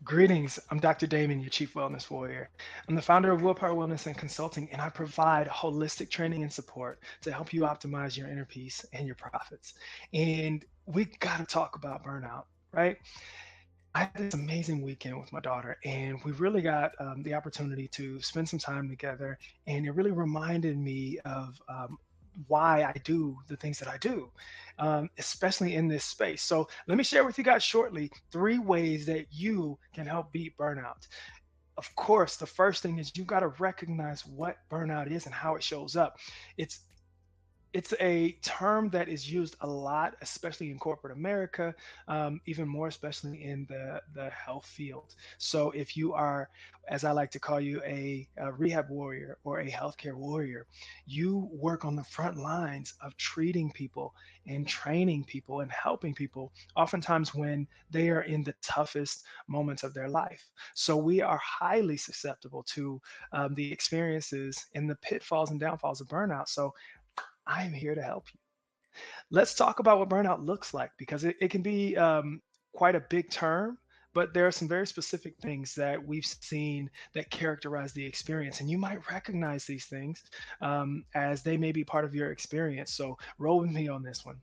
Greetings. I'm Dr. Damon, your Chief Wellness Warrior. I'm the founder of Willpower Wellness and Consulting, and I provide holistic training and support to help you optimize your inner peace and your profits. And we got to talk about burnout, right? I had this amazing weekend with my daughter, and we really got the opportunity to spend some time together. And it really reminded me of why I do the things that I do, especially in this space. So, let me share with you guys shortly 3 ways that you can help beat burnout. Of course, the first thing is you got to recognize what burnout is and how it shows up. It's it's a term that is used a lot, especially in corporate America, even more especially in the health field. So if you are, as I like to call you, a rehab warrior or a healthcare warrior, you work on the front lines of treating people and training people and helping people, oftentimes when they are in the toughest moments of their life. So we are highly susceptible to the experiences and the pitfalls and downfalls of burnout. So I am here to help you. Let's talk about what burnout looks like because it can be quite a big term, but there are some very specific things that we've seen that characterize the experience. And you might recognize these things as they may be part of your experience. So roll with me on this one.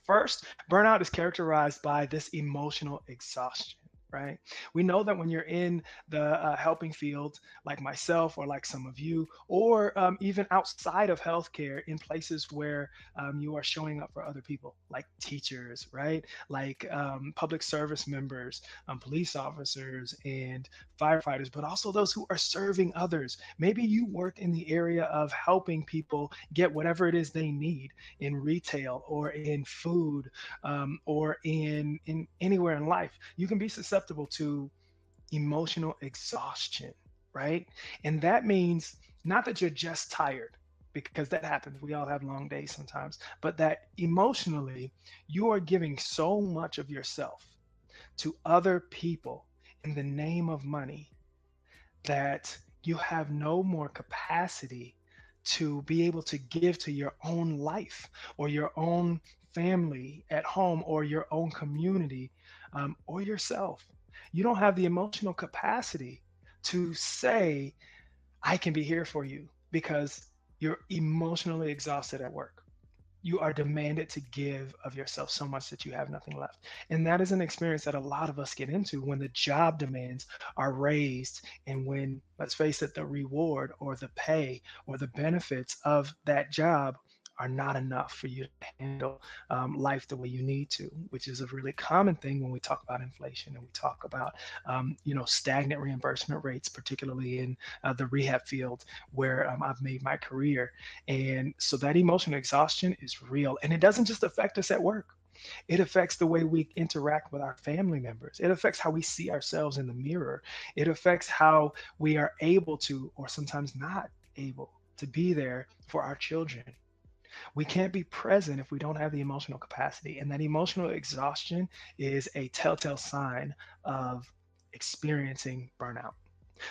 First, burnout is characterized by this emotional exhaustion, right? We know that when you're in the helping field, like myself or like some of you, or even outside of healthcare in places where you are showing up for other people, like teachers, right? Like public service members, police officers, and firefighters, but also those who are serving others. Maybe you work in the area of helping people get whatever it is they need in retail or in food or in anywhere in life. You can be susceptible to emotional exhaustion, right? And that means not that you're just tired, because that happens. We all have long days sometimes, but that emotionally you are giving so much of yourself to other people in the name of money that you have no more capacity to be able to give to your own life or your own family at home or your own community or yourself. You don't have the emotional capacity to say, I can be here for you because you're emotionally exhausted at work. You are demanded to give of yourself so much that you have nothing left. And that is an experience that a lot of us get into when the job demands are raised and when, let's face it, the reward or the pay or the benefits of that job are not enough for you to handle life the way you need to, which is a really common thing when we talk about inflation and we talk about, stagnant reimbursement rates, particularly in the rehab field where I've made my career. And so that emotional exhaustion is real. And it doesn't just affect us at work. It affects the way we interact with our family members. It affects how we see ourselves in the mirror. It affects how we are able to, or sometimes not able to be there for our children. We can't be present if we don't have the emotional capacity. And that emotional exhaustion is a telltale sign of experiencing burnout.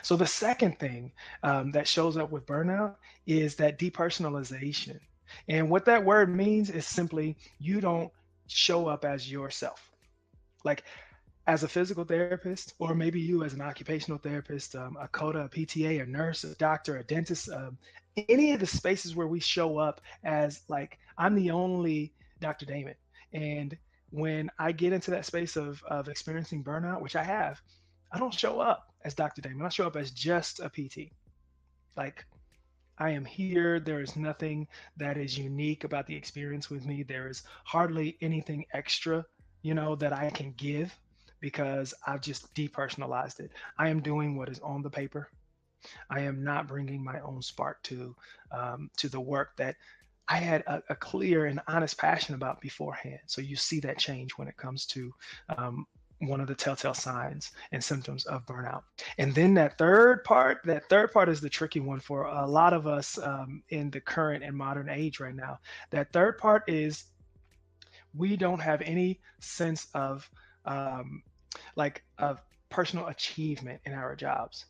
So the second thing that shows up with burnout is that depersonalization. And what that word means is simply you don't show up as yourself. Like as a physical therapist, or maybe you as an occupational therapist, a CODA, a PTA, a nurse, a doctor, a dentist, any of the spaces where we show up as like, I'm the only Dr. Damon. And when I get into that space of experiencing burnout, which I have, I don't show up as Dr. Damon. I show up as just a PT. Like, I am here. There is nothing that is unique about the experience with me. There is hardly anything extra, that I can give because I've just depersonalized it. I am doing what is on the paper. I am not bringing my own spark to the work that I had a clear and honest passion about beforehand. So you see that change when it comes to one of the telltale signs and symptoms of burnout. And then that third part is the tricky one for a lot of us in the current and modern age right now. That third part is we don't have any sense of of personal achievement in our jobs.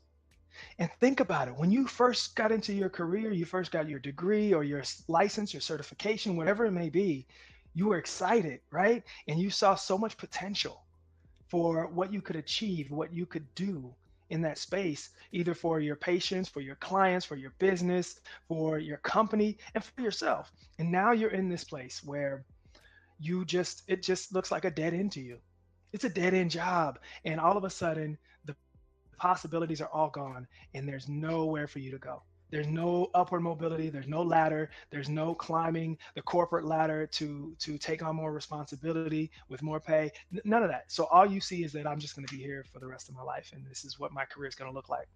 And think about it. When you first got into your career, you first got your degree or your license, your certification, whatever it may be, you were excited, right? And you saw so much potential for what you could achieve, what you could do in that space, either for your patients, for your clients, for your business, for your company, and for yourself. And now you're in this place where it just looks like a dead end to you. It's a dead end job. And all of a sudden, the possibilities are all gone and there's nowhere for you to go. There's no upward mobility, there's no ladder, there's no climbing the corporate ladder to take on more responsibility with more pay. None of that. So all you see is that I'm just going to be here for the rest of my life and this is what my career is going to look like.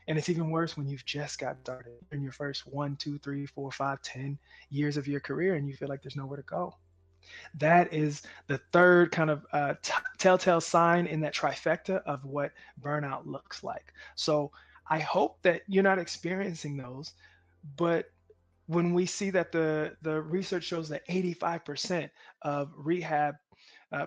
And it's even worse when you've just got started in your first 1, 2, 3, 4, 5, 10 years of your career and you feel like there's nowhere to go. That is the third kind of telltale sign in that trifecta of what burnout looks like. So I hope that you're not experiencing those, but when we see that the research shows that 85% of rehab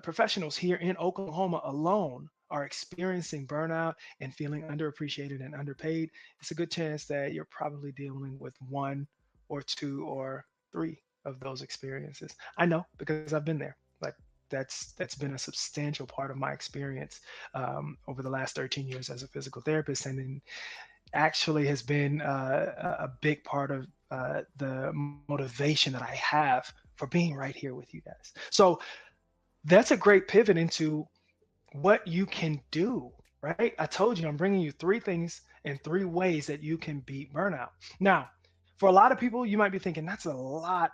professionals here in Oklahoma alone are experiencing burnout and feeling underappreciated and underpaid, it's a good chance that you're probably dealing with one or two or three of those experiences. I know because I've been there. Like that's been a substantial part of my experience over the last 13 years as a physical therapist, and then actually has been a big part of the motivation that I have for being right here with you guys. So that's a great pivot into what you can do, right? I told you I'm bringing you three things and three ways that you can beat burnout. Now, for a lot of people, you might be thinking that's a lot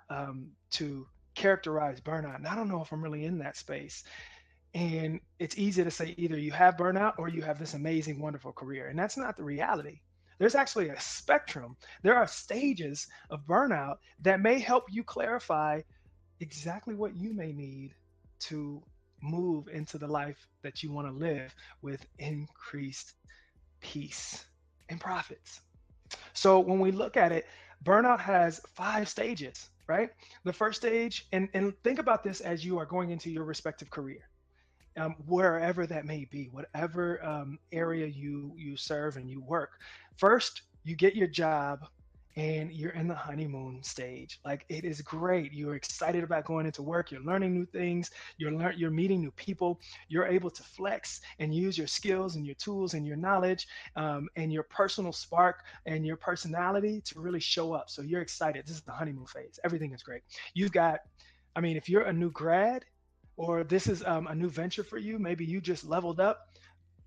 to characterize burnout. And I don't know if I'm really in that space. And it's easy to say either you have burnout or you have this amazing, wonderful career. And that's not the reality. There's actually a spectrum. There are stages of burnout that may help you clarify exactly what you may need to move into the life that you want to live with increased peace and profits. So when we look at it, burnout has 5 stages, right? The first stage, and think about this as you are going into your respective career, wherever that may be, whatever area you serve and you work. First, you get your job and you're in the honeymoon stage. Like it is great. You're excited about going into work. You're learning new things. You're meeting new people. You're able to flex and use your skills and your tools and your knowledge and your personal spark and your personality to really show up. So you're excited. This is the honeymoon phase. Everything is great. You've got, I mean, if you're a new grad or this is a new venture for you, maybe you just leveled up,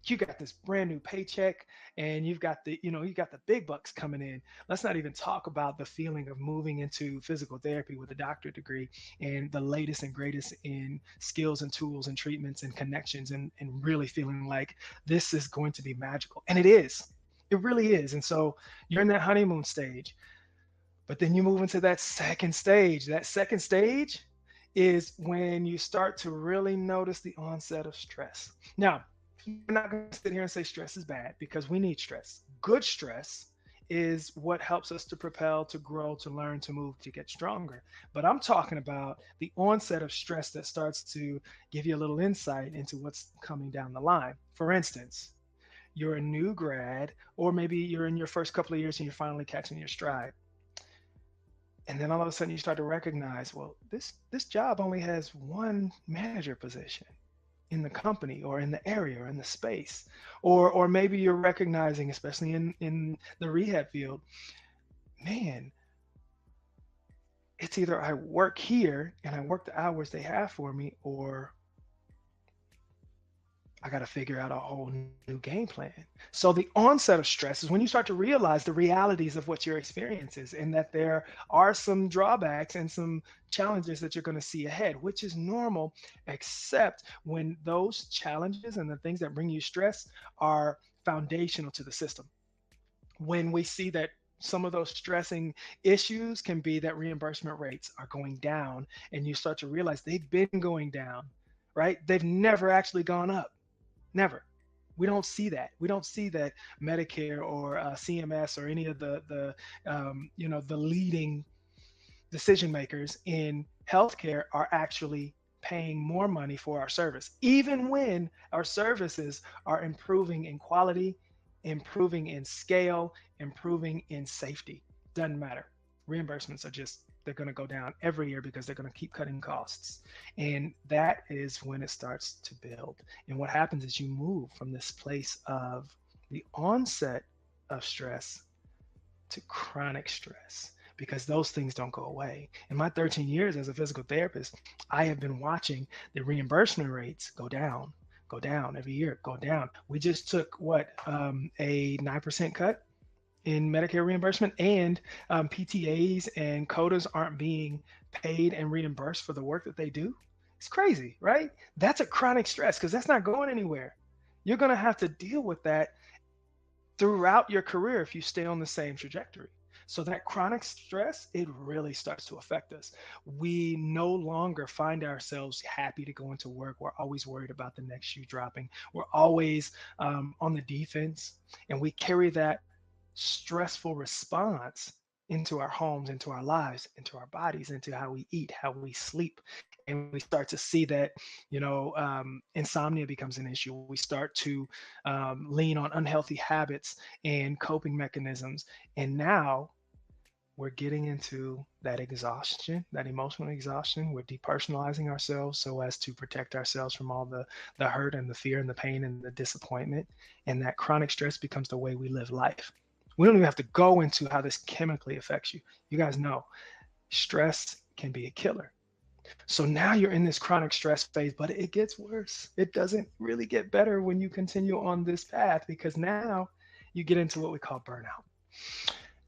you got this brand new paycheck and you've got you got the big bucks coming in. Let's not even talk about the feeling of moving into physical therapy with a doctorate degree and the latest and greatest in skills and tools and treatments and connections, and really feeling like this is going to be magical. And it is. It really is. And so you're in that honeymoon stage, but then you move into that second stage. That second stage is when you start to really notice the onset of stress. Now, we're not going to sit here and say stress is bad because we need stress. Good stress is what helps us to propel, to grow, to learn, to move, to get stronger. But I'm talking about the onset of stress that starts to give you a little insight into what's coming down the line. For instance, you're a new grad, or maybe you're in your first couple of years and you're finally catching your stride. And then all of a sudden you start to recognize, well, this job only has one manager position in the company or in the area or in the space. Or maybe you're recognizing, especially in the rehab field, man, it's either I work here and I work the hours they have for me, or I got to figure out a whole new game plan. So the onset of stress is when you start to realize the realities of what your experience is, and that there are some drawbacks and some challenges that you're going to see ahead, which is normal, except when those challenges and the things that bring you stress are foundational to the system. When we see that some of those stressing issues can be that reimbursement rates are going down, and you start to realize they've been going down, right? They've never actually gone up. Never. We don't see that. We don't see that Medicare or CMS or any of the leading decision makers in healthcare are actually paying more money for our service, even when our services are improving in quality, improving in scale, improving in safety. Doesn't matter. reimbursements are just, they're going to go down every year because they're going to keep cutting costs. And that is when it starts to build. And what happens is you move from this place of the onset of stress to chronic stress, because those things don't go away. In my 13 years as a physical therapist, I have been watching the reimbursement rates go down every year, go down. We just took a 9% cut in Medicare reimbursement, and PTAs and codas aren't being paid and reimbursed for the work that they do. It's crazy, right? That's a chronic stress because that's not going anywhere. You're going to have to deal with that throughout your career if you stay on the same trajectory. So that chronic stress, it really starts to affect us. We no longer find ourselves happy to go into work. We're always worried about the next shoe dropping. We're always on the defense, and we carry that stressful response into our homes, into our lives, into our bodies, into how we eat, how we sleep. And we start to see that, insomnia becomes an issue. We start to lean on unhealthy habits and coping mechanisms. And now we're getting into that exhaustion, that emotional exhaustion. We're depersonalizing ourselves so as to protect ourselves from all the hurt and the fear and the pain and the disappointment. And that chronic stress becomes the way we live life. We don't even have to go into how this chemically affects you. You guys know stress can be a killer. So now you're in this chronic stress phase, but it gets worse. It doesn't really get better when you continue on this path, because now you get into what we call burnout.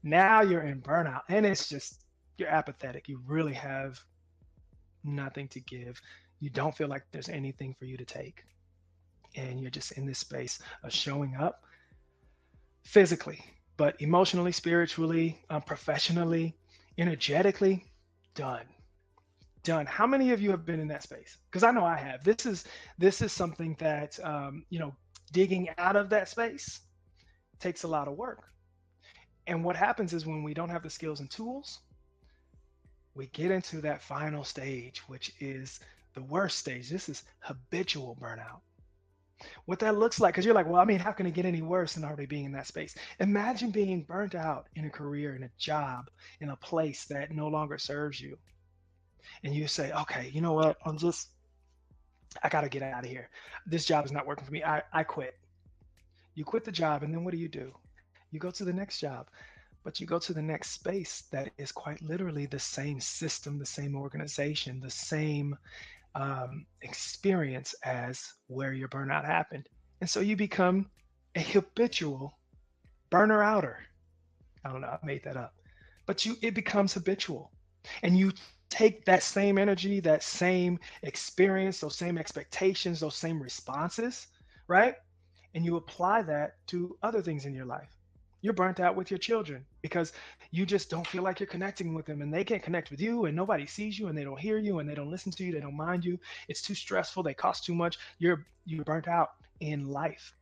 Now you're in burnout, and it's just, you're apathetic. You really have nothing to give. You don't feel like there's anything for you to take. And you're just in this space of showing up physically, but emotionally, spiritually, professionally, energetically, done. Done. How many of you have been in that space? Because I know I have. This is something that digging out of that space takes a lot of work. And what happens is when we don't have the skills and tools, we get into that final stage, which is the worst stage. This is habitual burnout. What that looks like, because you're like, well, I mean, how can it get any worse than already being in that space? Imagine being burnt out in a career, in a job, in a place that no longer serves you. And you say, okay, you know what? I got to get out of here. This job is not working for me. I quit. You quit the job, and then what do? You go to the next job, but you go to the next space that is quite literally the same system, the same organization, the same experience as where your burnout happened. And so you become a habitual burner outer. I don't know, I made that up. But it becomes habitual. And you take that same energy, that same experience, those same expectations, those same responses, right? And you apply that to other things in your life. You're burnt out with your children because you just don't feel like you're connecting with them, and they can't connect with you, and nobody sees you, and they don't hear you, and they don't listen to you, they don't mind you. It's too stressful, they cost too much. You're burnt out in life.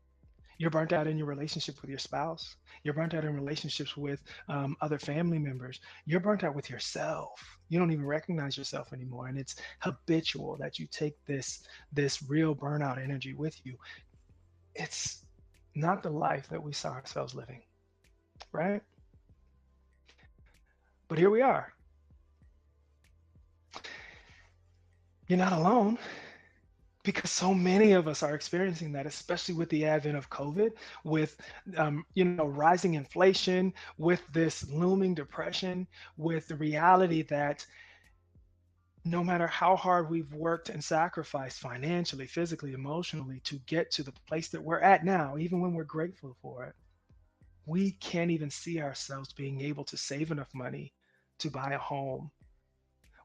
You're burnt out in your relationship with your spouse. You're burnt out in relationships with other family members. You're burnt out with yourself. You don't even recognize yourself anymore. And it's habitual that you take this real burnout energy with you. It's not the life that we saw ourselves living, right? But here we are. You're not alone, because so many of us are experiencing that, especially with the advent of COVID, with rising inflation, with this looming depression, with the reality that no matter how hard we've worked and sacrificed financially, physically, emotionally to get to the place that we're at now, even when we're grateful for it, we can't even see ourselves being able to save enough money to buy a home.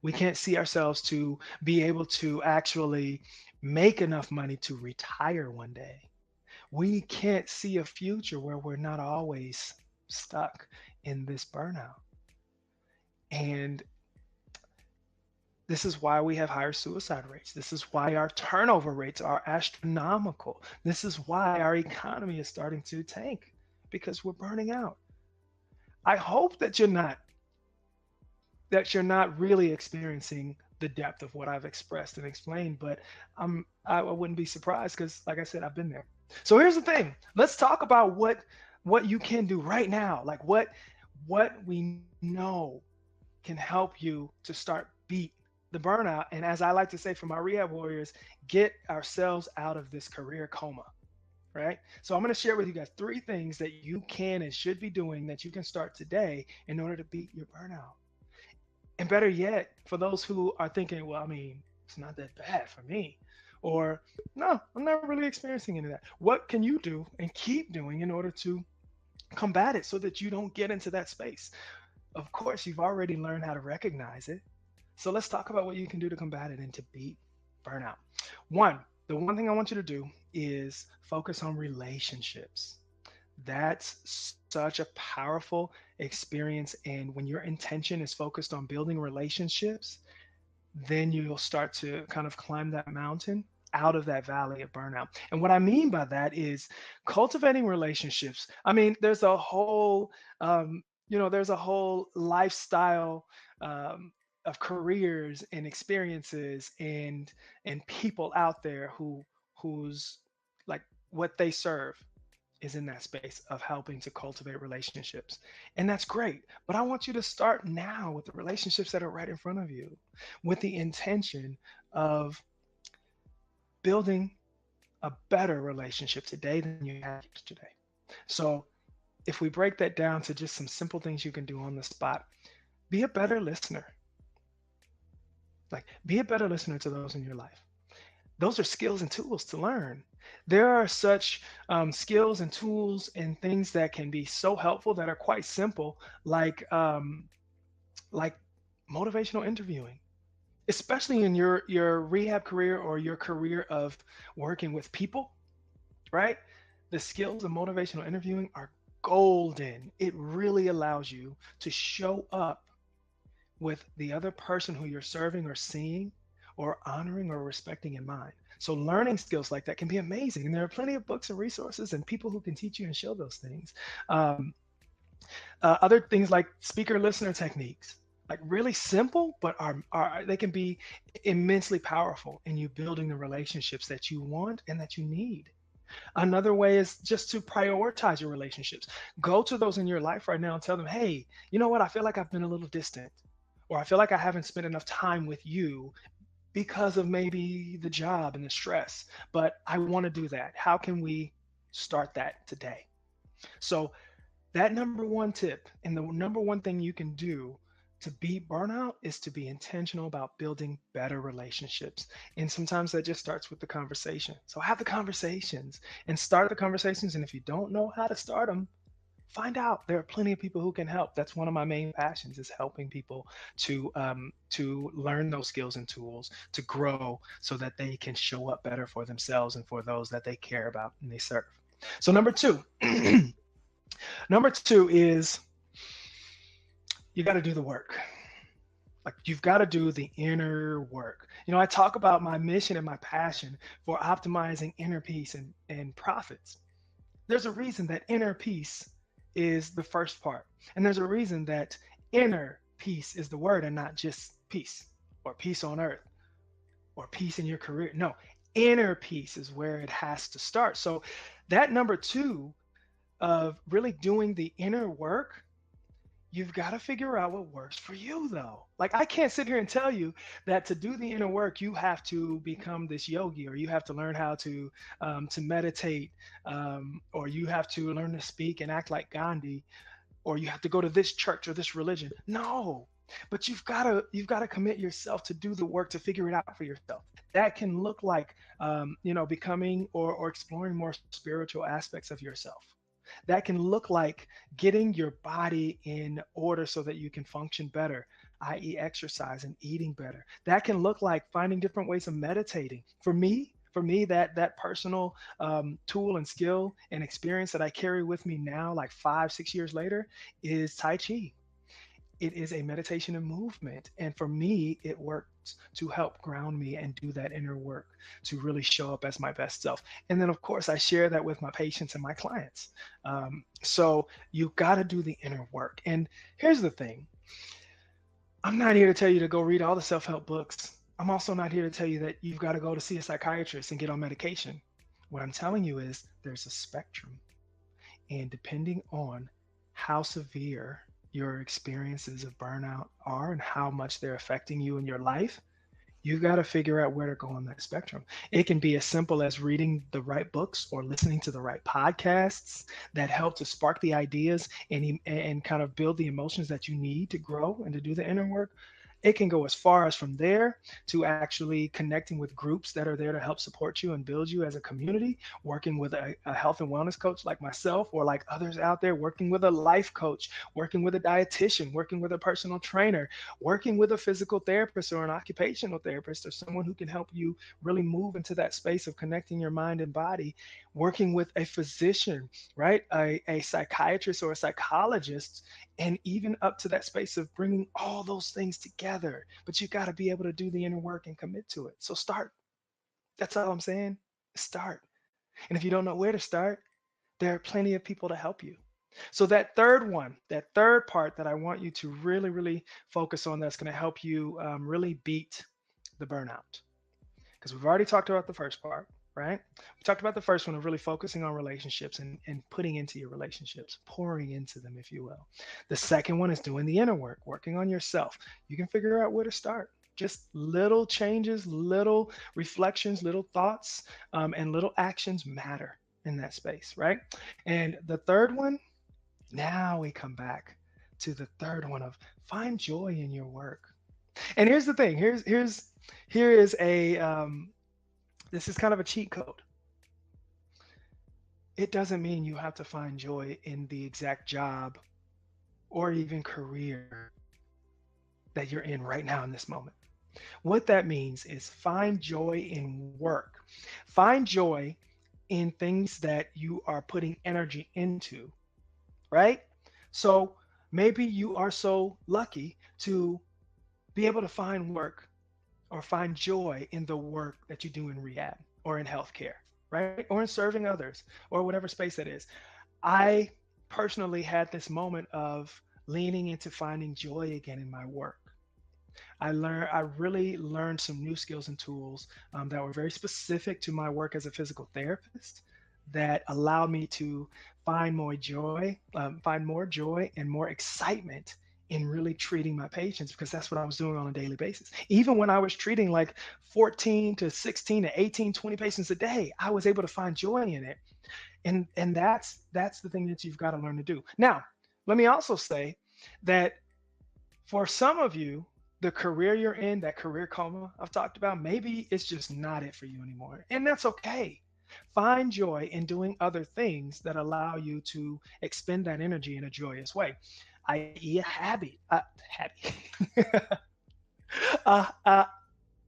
We can't see ourselves to be able to actually make enough money to retire one day. We can't see a future where we're not always stuck in this burnout. And this is why we have higher suicide rates. This is why our turnover rates are astronomical. This is why our economy is starting to tank, because we're burning out. I hope that you're not really experiencing the depth of what I've expressed and explained, but I wouldn't be surprised, because like I said, I've been there. So here's the thing. Let's talk about what you can do right now, like what we know. can help you to start beat the burnout. And as I like to say for my rehab warriors, get ourselves out of this career coma, right? So I'm going to share with you guys three things that you can and should be doing that you can start today in order to beat your burnout. And better yet, for those who are thinking, well, I mean, it's not that bad for me, or no, I'm not really experiencing any of that. What can you do and keep doing in order to combat it so that you don't get into that space? Of course, you've already learned how to recognize it. So let's talk about what you can do to combat it and to beat burnout. One, the one thing I want you to do is focus on relationships. That's such a powerful experience. And when your intention is focused on building relationships, then you'll start to kind of climb that mountain out of that valley of burnout. And what I mean by that is cultivating relationships. I mean, there's a whole lifestyle of careers and experiences and people out there who's like what they serve is in that space of helping to cultivate relationships. And that's great. But I want you to start now with the relationships that are right in front of you with the intention of building a better relationship today than you had yesterday. So if we break that down to just some simple things you can do on the spot, be a better listener. Like, be a better listener to those in your life. Those are skills and tools to learn. There are such skills and tools and things that can be so helpful that are quite simple, like motivational interviewing, especially in your rehab career or your career of working with people, right? The skills of motivational interviewing are golden. It really allows you to show up with the other person who you're serving or seeing or honoring or respecting in mind. So learning skills like that can be amazing. And there are plenty of books and resources and people who can teach you and show those things. Um, Other things like speaker listener techniques, like really simple, but are they can be immensely powerful in you building the relationships that you want and that you need. Another way is just to prioritize your relationships. Go to those in your life right now and tell them, hey, you know what? I feel like I've been a little distant, or I feel like I haven't spent enough time with you because of maybe the job and the stress, but I want to do that. How can we start that today? So, that number one tip and the number one thing you can do to beat burnout is to be intentional about building better relationships. And sometimes that just starts with the conversation. So have the conversations and start the conversations. And if you don't know how to start them, find out. There are plenty of people who can help. That's one of my main passions, is helping people to learn those skills and tools to grow so that they can show up better for themselves and for those that they care about and they serve. So number two, number two is you got to do the work. Like, you've got to do the inner work. I talk about my mission and my passion for optimizing inner peace and profits. There's a reason that inner peace is the first part. And there's a reason that inner peace is the word and not just peace or peace on earth or peace in your career. No, inner peace is where it has to start. So that number two of really doing the inner work, you've got to figure out what works for you, though. Like, I can't sit here and tell you that to do the inner work, you have to become this yogi, or you have to learn how to meditate, or you have to learn to speak and act like Gandhi, or you have to go to this church or this religion. No, but you've got to commit yourself to do the work to figure it out for yourself. That can look like becoming or exploring more spiritual aspects of yourself. That can look like getting your body in order so that you can function better, i.e., exercise and eating better. That can look like finding different ways of meditating. For me, that personal tool and skill and experience that I carry with me now, like 5, 6 years later, is Tai Chi. It is a meditation and movement. And for me, it works to help ground me and do that inner work to really show up as my best self. And then, of course, I share that with my patients and my clients. So you got to do the inner work. And here's the thing. I'm not here to tell you to go read all the self-help books. I'm also not here to tell you that you've got to go to see a psychiatrist and get on medication. What I'm telling you is there's a spectrum. And depending on how severe your experiences of burnout are and how much they're affecting you in your life, you got to figure out where to go on that spectrum. It can be as simple as reading the right books or listening to the right podcasts that help to spark the ideas and kind of build the emotions that you need to grow and to do the inner work. It can go as far as from there to actually connecting with groups that are there to help support you and build you as a community, working with a health and wellness coach like myself or like others out there, working with a life coach, working with a dietitian, working with a personal trainer, working with a physical therapist or an occupational therapist or someone who can help you really move into that space of connecting your mind and body, working with a physician, right? A psychiatrist or a psychologist, and even up to that space of bringing all those things together. But you got to be able to do the inner work and commit to it. So start. That's all I'm saying. Start. And if you don't know where to start, there are plenty of people to help you. So that third one, that third part that I want you to really, really focus on, that's going to help you really beat the burnout. Because we've already talked about the first part, right? We talked about the first one of really focusing on relationships and putting into your relationships, pouring into them, if you will. The second one is doing the inner work, working on yourself. You can figure out where to start. Just little changes, little reflections, little thoughts, and little actions matter in that space, right? And the third one, now we come back to the third one of find joy in your work. And here's the thing. Here is a this is kind of a cheat code. It doesn't mean you have to find joy in the exact job or even career that you're in right now in this moment. What that means is find joy in work. Find joy in things that you are putting energy into, right? So maybe you are so lucky to be able to find work or find joy in the work that you do in rehab or in healthcare, right? Or in serving others or whatever space that is. I personally had this moment of leaning into finding joy again in my work. I really learned some new skills and tools that were very specific to my work as a physical therapist that allowed me to find more joy and more excitement in really treating my patients because that's what I was doing on a daily basis. Even when I was treating like 14 to 16 to 18, 20 patients a day, I was able to find joy in it. And that's the thing that you've got to learn to do. Now, let me also say that for some of you, the career you're in, that career coma I've talked about, maybe it's just not it for you anymore. And that's okay. Find joy in doing other things that allow you to expend that energy in a joyous way, i.e., a habit. uh, uh,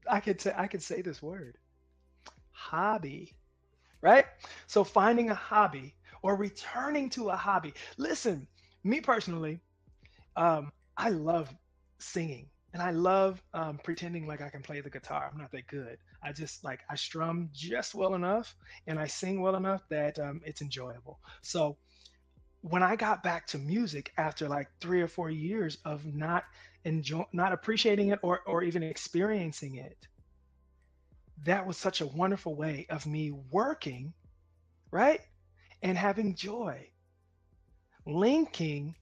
I could say this word, hobby, right? So finding a hobby or returning to a hobby. Listen, me personally, I love singing and I love pretending like I can play the guitar. I'm not that good. I just like I strum just well enough and I sing well enough that it's enjoyable. So when I got back to music after like 3 or 4 years of not appreciating it or even experiencing it, that was such a wonderful way of me working, right? And having joy, linking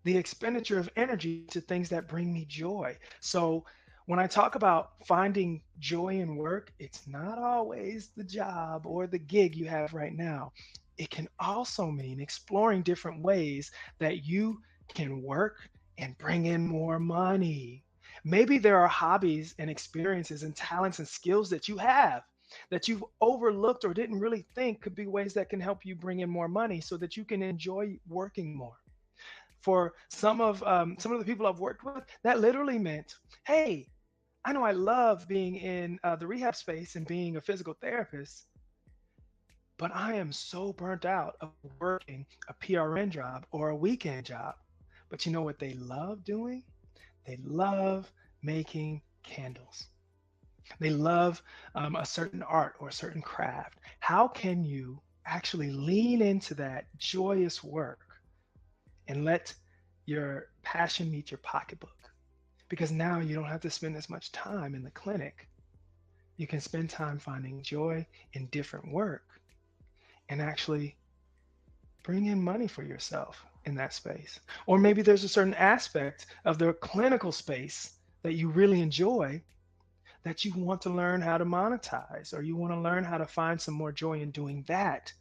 the expenditure of energy to things that bring me joy. So when I talk about finding joy in work, it's not always the job or the gig you have right now. It can also mean exploring different ways that you can work and bring in more money. Maybe there are hobbies and experiences and talents and skills that you have that you've overlooked or didn't really think could be ways that can help you bring in more money so that you can enjoy working more. For some of the people I've worked with, that literally meant, hey, I know I love being in the rehab space and being a physical therapist, but I am so burnt out of working a PRN job or a weekend job. But you know what they love doing? They love making candles. They love a certain art or a certain craft. How can you actually lean into that joyous work and let your passion meet your pocketbook? Because now you don't have to spend as much time in the clinic. You can spend time finding joy in different work and actually bring in money for yourself in that space. Or maybe there's a certain aspect of the clinical space that you really enjoy that you want to learn how to monetize, or you want to learn how to find some more joy in doing that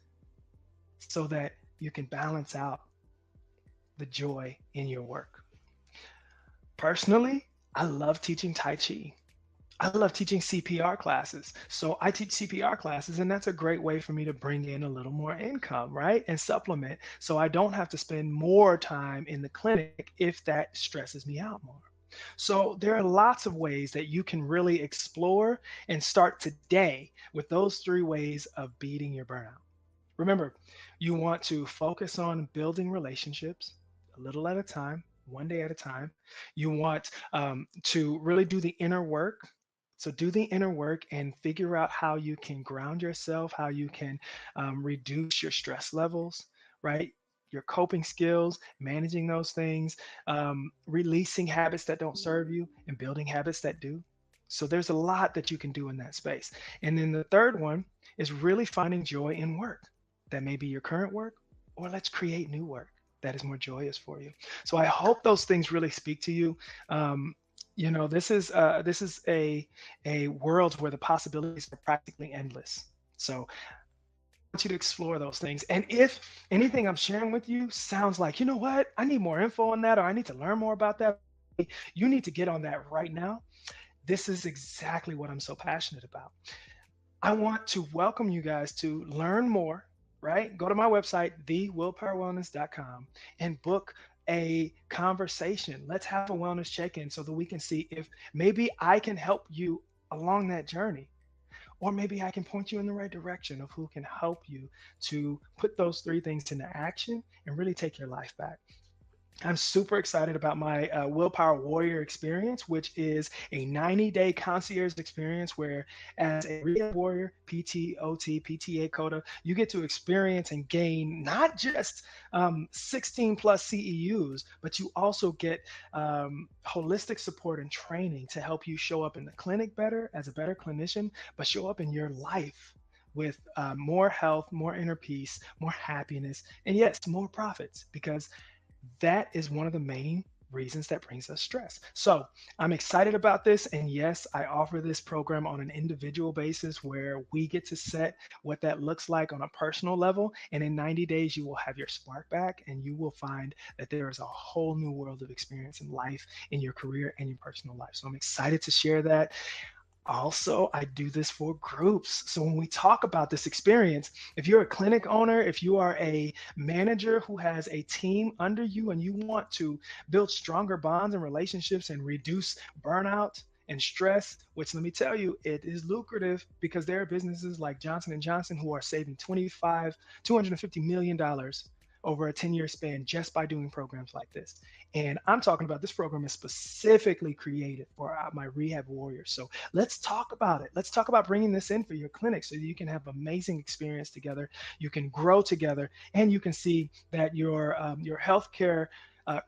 so that you can balance out the joy in your work. Personally, I love teaching Tai Chi. I love teaching CPR classes. So I teach CPR classes, and that's a great way for me to bring in a little more income, right? And supplement. So I don't have to spend more time in the clinic if that stresses me out more. So there are lots of ways that you can really explore and start today with those three ways of beating your burnout. Remember, you want to focus on building relationships a little at a time, one day at a time. You want to really do the inner work. So, do the inner work and figure out how you can ground yourself, how you can reduce your stress levels, right? Your coping skills, managing those things, releasing habits that don't serve you, and building habits that do. So, there's a lot that you can do in that space. And then the third one is really finding joy in work. That may be your current work, or let's create new work that is more joyous for you. So I hope those things really speak to you. Um, this is a world where the possibilities are practically endless. So I want you to explore those things. And if anything I'm sharing with you sounds like, you know what, I need more info on that, or I need to learn more about that, you need to get on that right now. This is exactly what I'm so passionate about. I want to welcome you guys to learn more, right? Go to my website, thewillpowerwellness.com, and book a conversation. Let's have a wellness check in so that we can see if maybe I can help you along that journey. Or maybe I can point you in the right direction of who can help you to put those three things into action and really take your life back. I'm super excited about my Willpower Warrior experience, which is a 90-day concierge experience where, as a Rehab Warrior, PT, OT, PTA CODA, you get to experience and gain not just 16 plus CEUs, but you also get holistic support and training to help you show up in the clinic better as a better clinician, but show up in your life with more health, more inner peace, more happiness, and yes, more profits, because that is one of the main reasons that brings us stress. So I'm excited about this. And yes, I offer this program on an individual basis where we get to set what that looks like on a personal level. And in 90 days, you will have your spark back and you will find that there is a whole new world of experience in life, in your career, and your personal life. So I'm excited to share that. Also, I do this for groups. So when we talk about this experience, if you're a clinic owner, if you are a manager who has a team under you and you want to build stronger bonds and relationships and reduce burnout and stress, which let me tell you, it is lucrative because there are businesses like Johnson and Johnson who are saving 250 million dollars over a 10-year span just by doing programs like this. And I'm talking about this program is specifically created for my Rehab Warriors. So let's talk about it. Let's talk about bringing this in for your clinic so that you can have amazing experience together. You can grow together, and you can see that your healthcare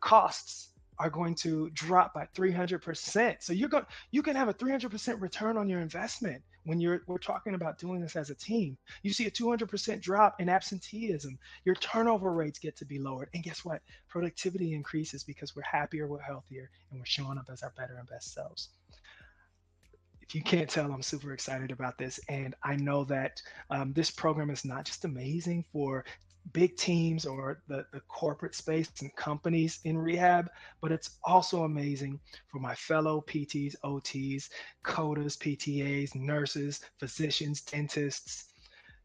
costs are going to drop by 300%. So you can have a 300% return on your investment when we're talking about doing this as a team. You see a 200% drop in absenteeism. Your turnover rates get to be lowered. And guess what? Productivity increases because we're happier, we're healthier, and we're showing up as our better and best selves. If you can't tell, I'm super excited about this. And I know that this program is not just amazing for big teams or the corporate space and companies in rehab, but it's also amazing for my fellow PTs, OTs, CODAs, PTAs, nurses, physicians, dentists,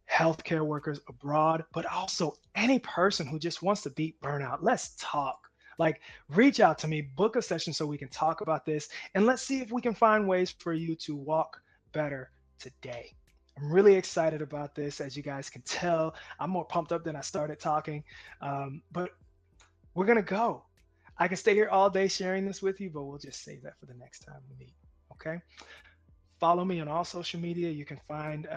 healthcare workers abroad, but also any person who just wants to beat burnout. Let's talk. Like, reach out to me, book a session so we can talk about this, and let's see if we can find ways for you to walk better today. I'm really excited about this. As you guys can tell, I'm more pumped up than I started talking, but we're going to go. I can stay here all day sharing this with you, but we'll just save that for the next time we meet. Okay. Follow me on all social media. You can find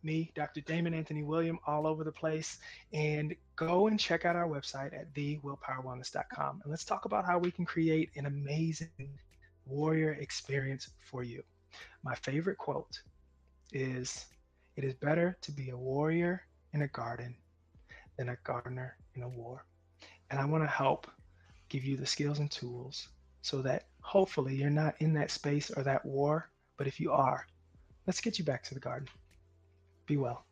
me, Dr. Damon Anthony William, all over the place. And go and check out our website at thewillpowerwellness.com. And let's talk about how we can create an amazing warrior experience for you. My favorite quote is, "It is better to be a warrior in a garden than a gardener in a war." And I want to help give you the skills and tools so that hopefully you're not in that space or that war. But if you are, let's get you back to the garden. Be well.